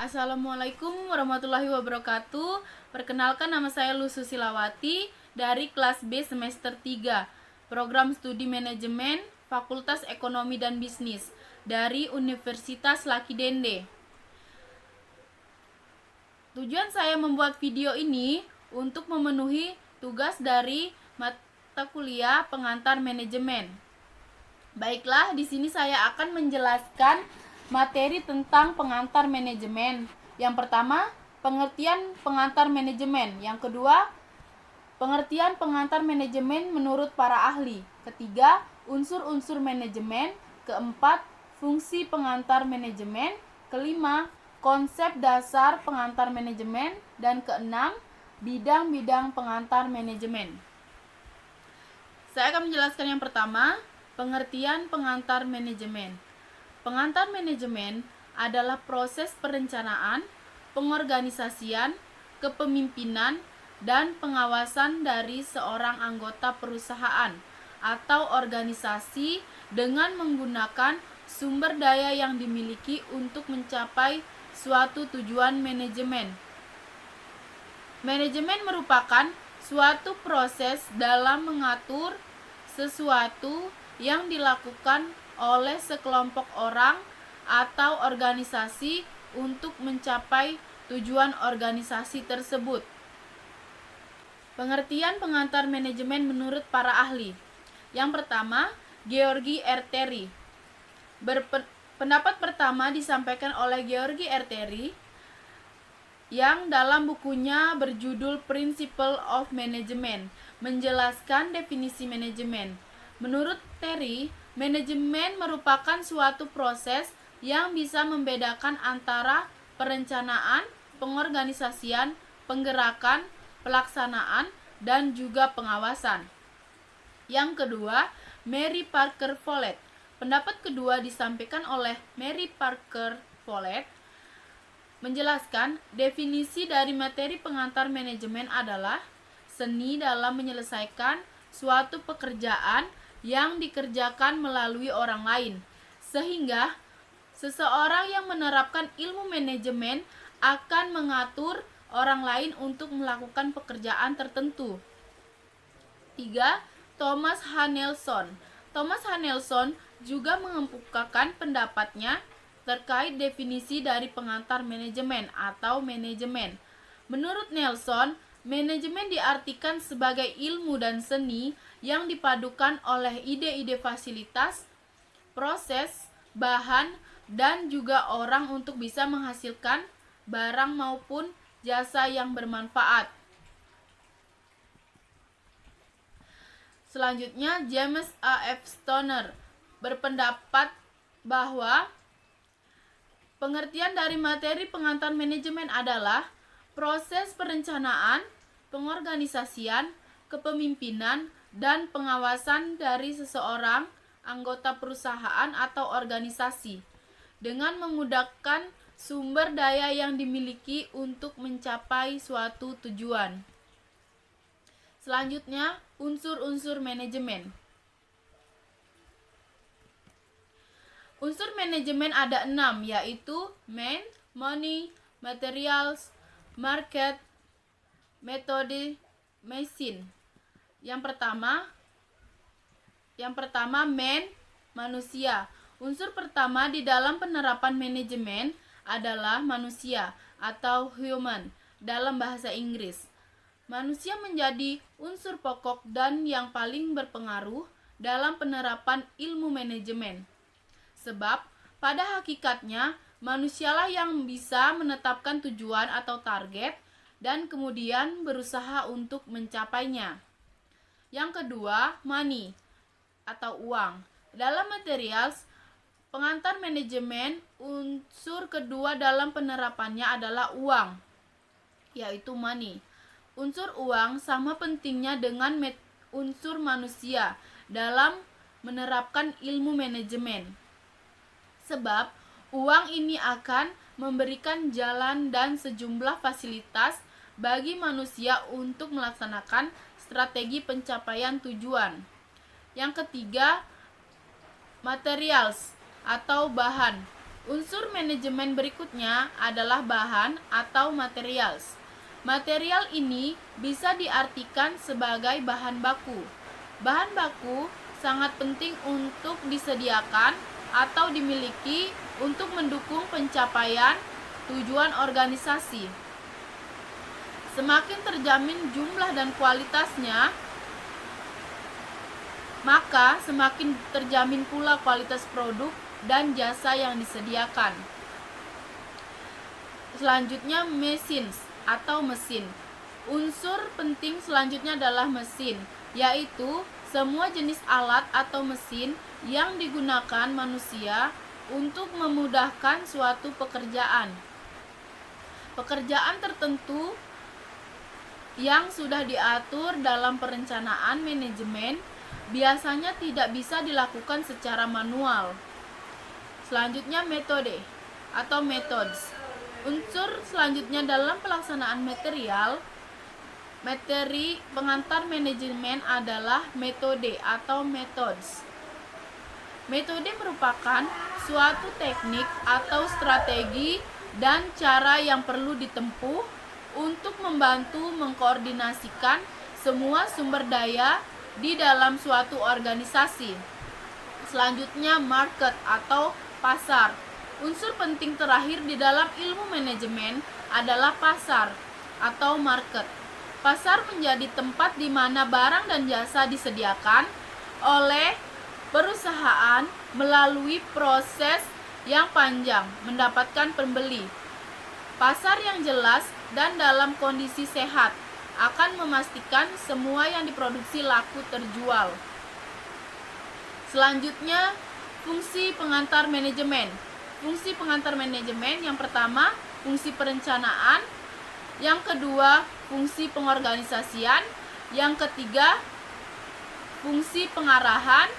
Assalamualaikum warahmatullahi wabarakatuh. Perkenalkan, nama saya Lusu Silawati dari kelas B semester 3, Program Studi Manajemen Fakultas Ekonomi dan Bisnis dari Universitas Laki Dende. Tujuan saya membuat video ini untuk memenuhi tugas dari mata kuliah pengantar manajemen. Baiklah, di sini saya akan menjelaskan materi tentang pengantar manajemen. Yang pertama, pengertian pengantar manajemen. Yang kedua, pengertian pengantar manajemen menurut para ahli. Ketiga, unsur-unsur manajemen. Keempat, fungsi pengantar manajemen. Kelima, konsep dasar pengantar manajemen. Dan keenam, bidang-bidang pengantar manajemen. Saya akan menjelaskan yang pertama, pengertian pengantar manajemen. Pengantar manajemen adalah proses perencanaan, pengorganisasian, kepemimpinan, dan pengawasan dari seorang anggota perusahaan atau organisasi dengan menggunakan sumber daya yang dimiliki untuk mencapai suatu tujuan manajemen. Manajemen merupakan suatu proses dalam mengatur sesuatu yang dilakukan oleh sekelompok orang atau organisasi untuk mencapai tujuan organisasi tersebut. Pengertian pengantar manajemen menurut para ahli. Yang pertama, Georgi R. Terry. Pendapat pertama disampaikan oleh Georgi R. Terry yang dalam bukunya berjudul Principle of Management menjelaskan definisi manajemen. Menurut Terry, manajemen merupakan suatu proses yang bisa membedakan antara perencanaan, pengorganisasian, penggerakan, pelaksanaan, dan juga pengawasan. Yang kedua, Mary Parker Follett. Pendapat kedua disampaikan oleh Mary Parker Follett menjelaskan definisi dari materi pengantar manajemen adalah seni dalam menyelesaikan suatu pekerjaan yang dikerjakan melalui orang lain, sehingga seseorang yang menerapkan ilmu manajemen akan mengatur orang lain untuk melakukan pekerjaan tertentu. 3. Thomas H. Nelson. Thomas H. Nelson juga mengemukakan pendapatnya terkait definisi dari pengantar manajemen atau manajemen. Menurut Nelson, manajemen diartikan sebagai ilmu dan seni yang dipadukan oleh ide-ide fasilitas, proses, bahan, dan juga orang untuk bisa menghasilkan barang maupun jasa yang bermanfaat. Selanjutnya, James A. F. Stoner berpendapat bahwa pengertian dari materi pengantar manajemen adalah proses perencanaan, pengorganisasian, kepemimpinan, dan pengawasan dari seseorang anggota perusahaan atau organisasi dengan menggunakan sumber daya yang dimiliki untuk mencapai suatu tujuan. Selanjutnya, unsur-unsur manajemen. Unsur manajemen ada 6, yaitu man, money, materials, market, metode, machine. Yang pertama man, manusia. Unsur pertama di dalam penerapan manajemen adalah manusia atau human dalam bahasa Inggris. Manusia menjadi unsur pokok dan yang paling berpengaruh dalam penerapan ilmu manajemen. Sebab pada hakikatnya manusialah yang bisa menetapkan tujuan atau target dan kemudian berusaha untuk mencapainya. Yang kedua, money atau uang. Dalam materials pengantar manajemen, unsur kedua dalam penerapannya adalah uang, yaitu money. Unsur uang sama pentingnya dengan unsur manusia dalam menerapkan ilmu manajemen. Sebab uang ini akan memberikan jalan dan sejumlah fasilitas bagi manusia untuk melaksanakan strategi pencapaian tujuan. Yang ketiga, materials atau bahan. Unsur manajemen berikutnya adalah bahan atau materials. Material ini bisa diartikan sebagai bahan baku. Bahan baku sangat penting untuk disediakan atau dimiliki untuk mendukung pencapaian tujuan organisasi. Semakin terjamin jumlah dan kualitasnya, maka semakin terjamin pula kualitas produk dan jasa yang disediakan. Selanjutnya, machines atau mesin. Unsur penting selanjutnya adalah mesin, yaitu semua jenis alat atau mesin yang digunakan manusia untuk memudahkan suatu pekerjaan. Pekerjaan tertentu yang sudah diatur dalam perencanaan manajemen biasanya tidak bisa dilakukan secara manual. Selanjutnya, metode atau methods. Unsur selanjutnya dalam pelaksanaan materi pengantar manajemen adalah metode atau methods. Metode merupakan suatu teknik atau strategi dan cara yang perlu ditempuh untuk membantu mengkoordinasikan semua sumber daya di dalam suatu organisasi. Selanjutnya, market atau pasar. Unsur penting terakhir di dalam ilmu manajemen adalah pasar atau market. Pasar menjadi tempat di mana barang dan jasa disediakan oleh perusahaan melalui proses yang panjang mendapatkan pembeli. Pasar yang jelas dan dalam kondisi sehat akan memastikan semua yang diproduksi laku terjual. Selanjutnya, fungsi pengantar manajemen. Fungsi pengantar manajemen yang pertama, fungsi perencanaan. Yang kedua, fungsi pengorganisasian. Yang ketiga, fungsi pengarahan.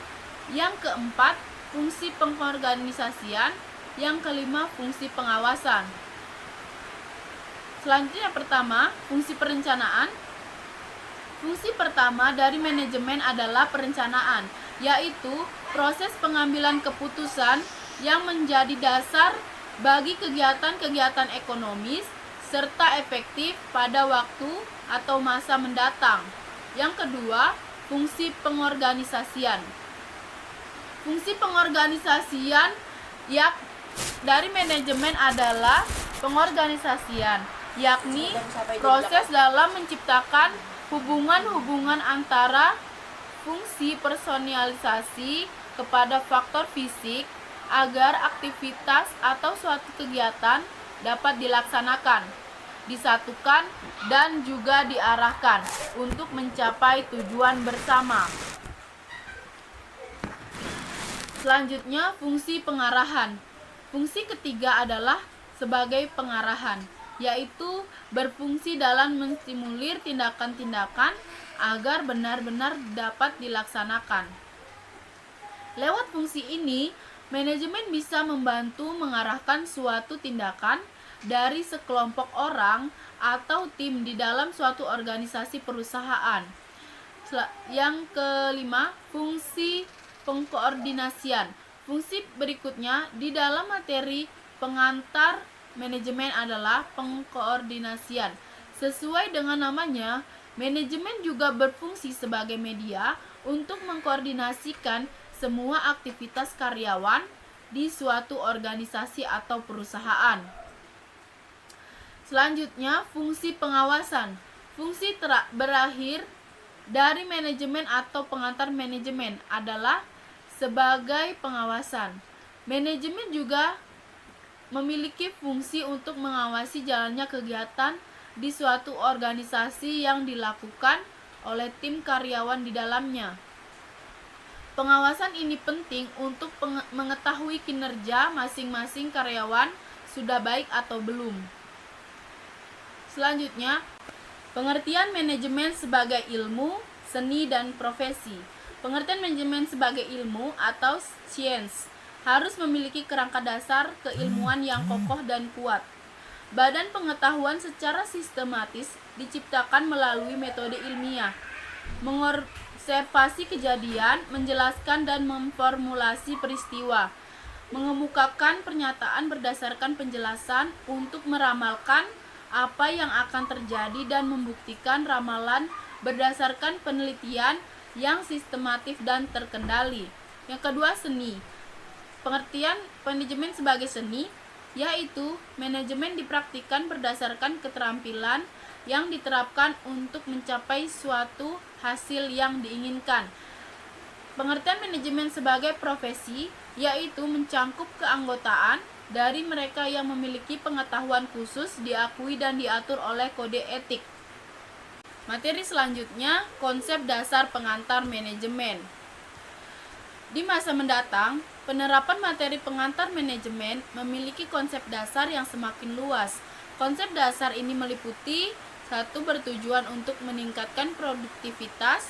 Yang keempat, fungsi pengorganisasian. Yang kelima, fungsi pengawasan. Selanjutnya, pertama, fungsi perencanaan. Fungsi pertama dari manajemen adalah perencanaan, yaitu proses pengambilan keputusan yang menjadi dasar bagi kegiatan-kegiatan ekonomis serta efektif pada waktu atau masa mendatang. Yang kedua, fungsi pengorganisasian. Fungsi pengorganisasian dari manajemen adalah pengorganisasian, yakni proses dalam menciptakan hubungan-hubungan antara fungsi personalisasi kepada faktor fisik agar aktivitas atau suatu kegiatan dapat dilaksanakan, disatukan, dan juga diarahkan untuk mencapai tujuan bersama. Selanjutnya, fungsi pengarahan. Fungsi ketiga adalah sebagai pengarahan, yaitu berfungsi dalam menstimulir tindakan-tindakan agar benar-benar dapat dilaksanakan. Lewat fungsi ini, manajemen bisa membantu mengarahkan suatu tindakan dari sekelompok orang atau tim di dalam suatu organisasi perusahaan. Yang kelima, fungsi pengkoordinasian. Fungsi berikutnya di dalam materi pengantar manajemen adalah pengkoordinasian. Sesuai dengan namanya, manajemen juga berfungsi sebagai media untuk mengkoordinasikan semua aktivitas karyawan di suatu organisasi atau perusahaan. Selanjutnya, fungsi pengawasan. Fungsi berakhir dari manajemen atau pengantar manajemen adalah sebagai pengawasan. Manajemen juga memiliki fungsi untuk mengawasi jalannya kegiatan di suatu organisasi yang dilakukan oleh tim karyawan di dalamnya. Pengawasan ini penting untuk mengetahui kinerja masing-masing karyawan sudah baik atau belum. Selanjutnya, pengertian manajemen sebagai ilmu, seni, dan profesi. Pengertian manajemen sebagai ilmu atau science harus memiliki kerangka dasar keilmuan yang kokoh dan kuat. Badan pengetahuan secara sistematis diciptakan melalui metode ilmiah, mengobservasi kejadian, menjelaskan dan memformulasi peristiwa, mengemukakan pernyataan berdasarkan penjelasan untuk meramalkan apa yang akan terjadi dan membuktikan ramalan berdasarkan penelitian yang sistematif dan terkendali. Yang kedua, seni. Pengertian manajemen sebagai seni yaitu manajemen dipraktikkan berdasarkan keterampilan yang diterapkan untuk mencapai suatu hasil yang diinginkan. Pengertian manajemen sebagai profesi yaitu mencangkup keanggotaan dari mereka yang memiliki pengetahuan khusus, diakui dan diatur oleh kode etik. Materi selanjutnya, konsep dasar pengantar manajemen. Di masa mendatang, penerapan materi pengantar manajemen memiliki konsep dasar yang semakin luas. Konsep dasar ini meliputi: 1. Bertujuan untuk meningkatkan produktivitas,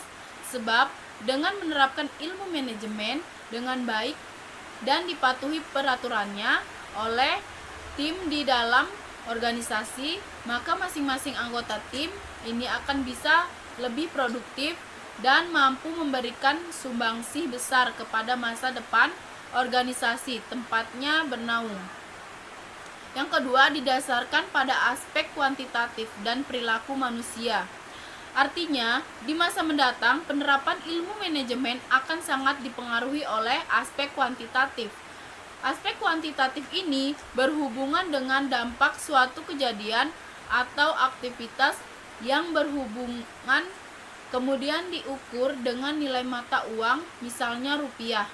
sebab dengan menerapkan ilmu manajemen dengan baik dan dipatuhi peraturannya oleh tim di dalam organisasi, maka masing-masing anggota tim ini akan bisa lebih produktif dan mampu memberikan sumbangsih besar kepada masa depan organisasi tempatnya bernaung. Yang kedua, didasarkan pada aspek kuantitatif dan perilaku manusia. Artinya, di masa mendatang, penerapan ilmu manajemen akan sangat dipengaruhi oleh aspek kuantitatif. Aspek kuantitatif ini berhubungan dengan dampak suatu kejadian atau aktivitas yang berhubungan, kemudian diukur dengan nilai mata uang, misalnya rupiah.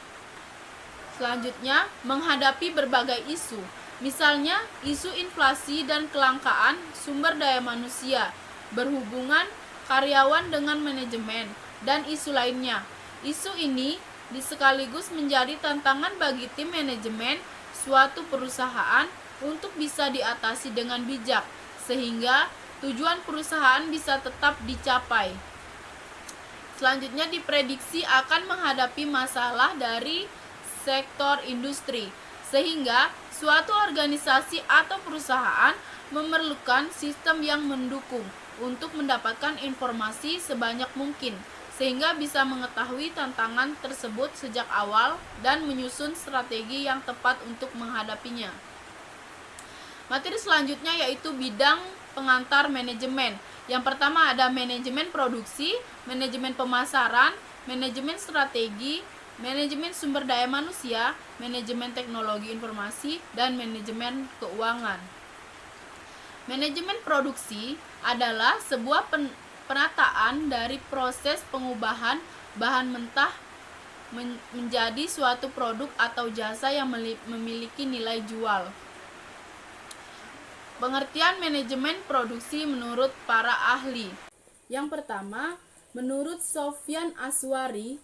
Selanjutnya, menghadapi berbagai isu, misalnya isu inflasi dan kelangkaan sumber daya manusia, berhubungan karyawan dengan manajemen, dan isu lainnya. Isu ini sekaligus menjadi tantangan bagi tim manajemen suatu perusahaan untuk bisa diatasi dengan bijak, sehingga tujuan perusahaan bisa tetap dicapai. Selanjutnya, diprediksi akan menghadapi masalah dari sektor industri, sehingga suatu organisasi atau perusahaan memerlukan sistem yang mendukung untuk mendapatkan informasi sebanyak mungkin, sehingga bisa mengetahui tantangan tersebut sejak awal dan menyusun strategi yang tepat untuk menghadapinya. Materi selanjutnya yaitu bidang pengantar manajemen. Yang pertama ada manajemen produksi, manajemen pemasaran, manajemen strategi, manajemen sumber daya manusia, manajemen teknologi informasi, dan manajemen keuangan. Manajemen produksi adalah sebuah penataan dari proses pengubahan bahan mentah menjadi suatu produk atau jasa yang memiliki nilai jual. Pengertian manajemen produksi menurut para ahli. Yang pertama, menurut Sofyan Aswari,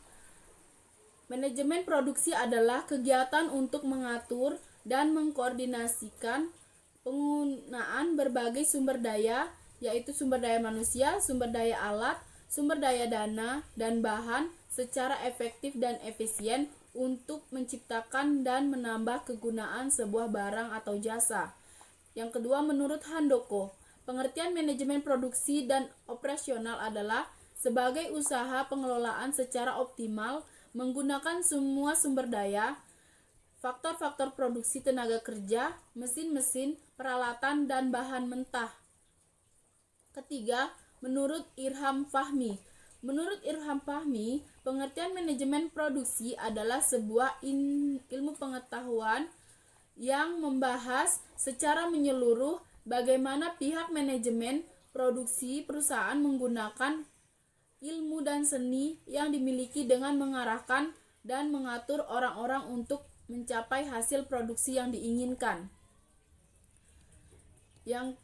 manajemen produksi adalah kegiatan untuk mengatur dan mengkoordinasikan penggunaan berbagai sumber daya, yaitu sumber daya manusia, sumber daya alat, sumber daya dana, dan bahan secara efektif dan efisien untuk menciptakan dan menambah kegunaan sebuah barang atau jasa. Yang kedua, menurut Handoko, pengertian manajemen produksi dan operasional adalah sebagai usaha pengelolaan secara optimal menggunakan semua sumber daya, faktor-faktor produksi tenaga kerja, mesin-mesin, peralatan, dan bahan mentah. Ketiga, menurut Irham Fahmi. Menurut Irham Fahmi, pengertian manajemen produksi adalah sebuah ilmu pengetahuan yang membahas secara menyeluruh bagaimana pihak manajemen produksi perusahaan menggunakan ilmu dan seni yang dimiliki dengan mengarahkan dan mengatur orang-orang untuk mencapai hasil produksi yang diinginkan. Yang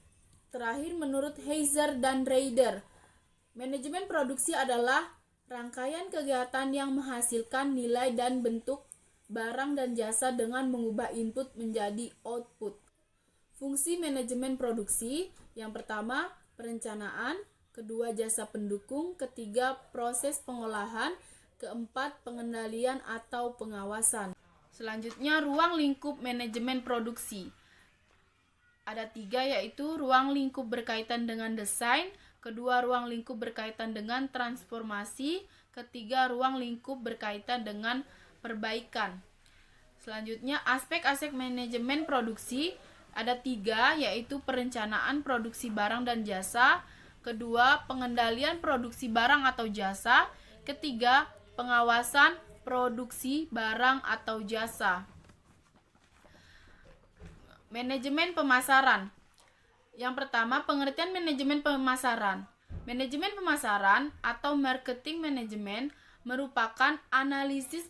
terakhir, menurut Heiser dan Reider, manajemen produksi adalah rangkaian kegiatan yang menghasilkan nilai dan bentuk barang dan jasa dengan mengubah input menjadi output. Fungsi manajemen produksi, yang pertama, perencanaan, kedua, jasa pendukung, ketiga, proses pengolahan, keempat, pengendalian atau pengawasan. Selanjutnya, ruang lingkup manajemen produksi. Ada 3, yaitu ruang lingkup berkaitan dengan desain, kedua, ruang lingkup berkaitan dengan transformasi, ketiga, ruang lingkup berkaitan dengan perbaikan. Selanjutnya, aspek-aspek manajemen produksi ada 3, yaitu perencanaan produksi barang dan jasa. Kedua, pengendalian produksi barang atau jasa. Ketiga, pengawasan produksi barang atau jasa. Manajemen pemasaran. Yang pertama, pengertian manajemen pemasaran. Manajemen pemasaran atau marketing management merupakan analisis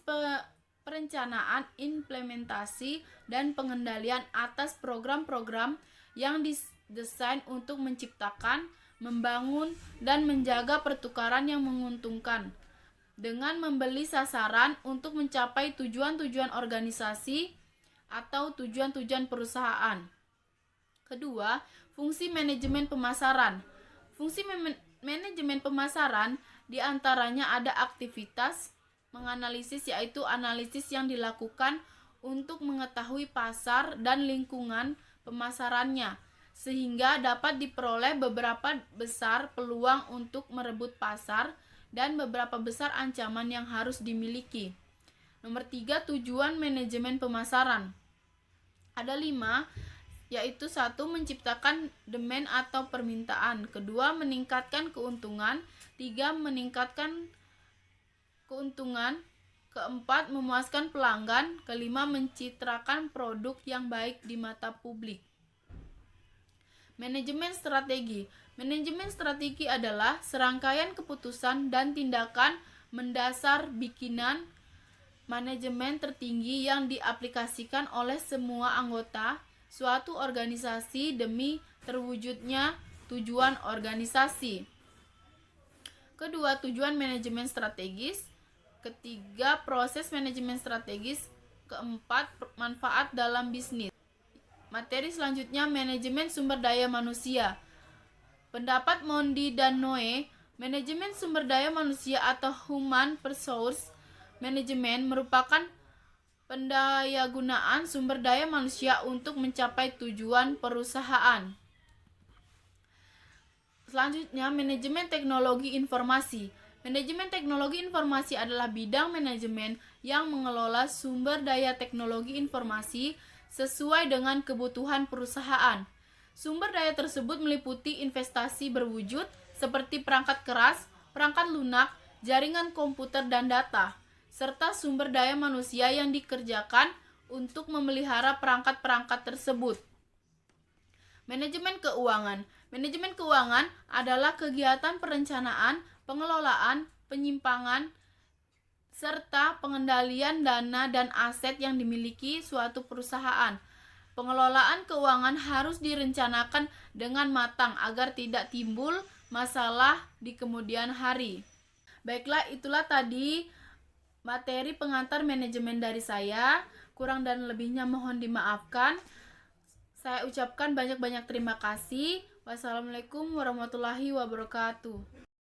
perencanaan, implementasi, dan pengendalian atas program-program yang didesain untuk menciptakan, membangun, dan menjaga pertukaran yang menguntungkan dengan membeli sasaran untuk mencapai tujuan-tujuan organisasi atau tujuan-tujuan perusahaan. Kedua, fungsi manajemen pemasaran. Fungsi manajemen pemasaran diantaranya ada aktivitas menganalisis, yaitu analisis yang dilakukan untuk mengetahui pasar dan lingkungan pemasarannya, sehingga dapat diperoleh beberapa besar peluang untuk merebut pasar dan beberapa besar ancaman yang harus dimiliki. Nomor 3, tujuan manajemen pemasaran. Ada 5, yaitu 1, menciptakan demand atau permintaan. Kedua, meningkatkan keuntungan. 3, meningkatkan keuntungan. Keempat, memuaskan pelanggan. Kelima, mencitrakan produk yang baik di mata publik. Manajemen strategi. Manajemen strategi adalah serangkaian keputusan dan tindakan mendasar bikinan manajemen tertinggi yang diaplikasikan oleh semua anggota suatu organisasi demi terwujudnya tujuan organisasi. Kedua, tujuan manajemen strategis. Ketiga, proses manajemen strategis. Keempat, manfaat dalam bisnis. Materi selanjutnya, manajemen sumber daya manusia. Pendapat Mondi dan Noe, manajemen sumber daya manusia atau human resource management merupakan pendayagunaan sumber daya manusia untuk mencapai tujuan perusahaan. Selanjutnya, manajemen teknologi informasi. Manajemen teknologi informasi adalah bidang manajemen yang mengelola sumber daya teknologi informasi sesuai dengan kebutuhan perusahaan. Sumber daya tersebut meliputi investasi berwujud seperti perangkat keras, perangkat lunak, jaringan komputer dan data, serta sumber daya manusia yang dikerjakan untuk memelihara perangkat-perangkat tersebut. Manajemen keuangan. Manajemen keuangan adalah kegiatan perencanaan, pengelolaan, penyimpangan, serta pengendalian dana dan aset yang dimiliki suatu perusahaan. Pengelolaan keuangan harus direncanakan dengan matang agar tidak timbul masalah di kemudian hari. Baiklah, itulah tadi materi pengantar manajemen dari saya. Kurang dan lebihnya mohon dimaafkan. Saya ucapkan banyak-banyak terima kasih. Wassalamualaikum warahmatullahi wabarakatuh.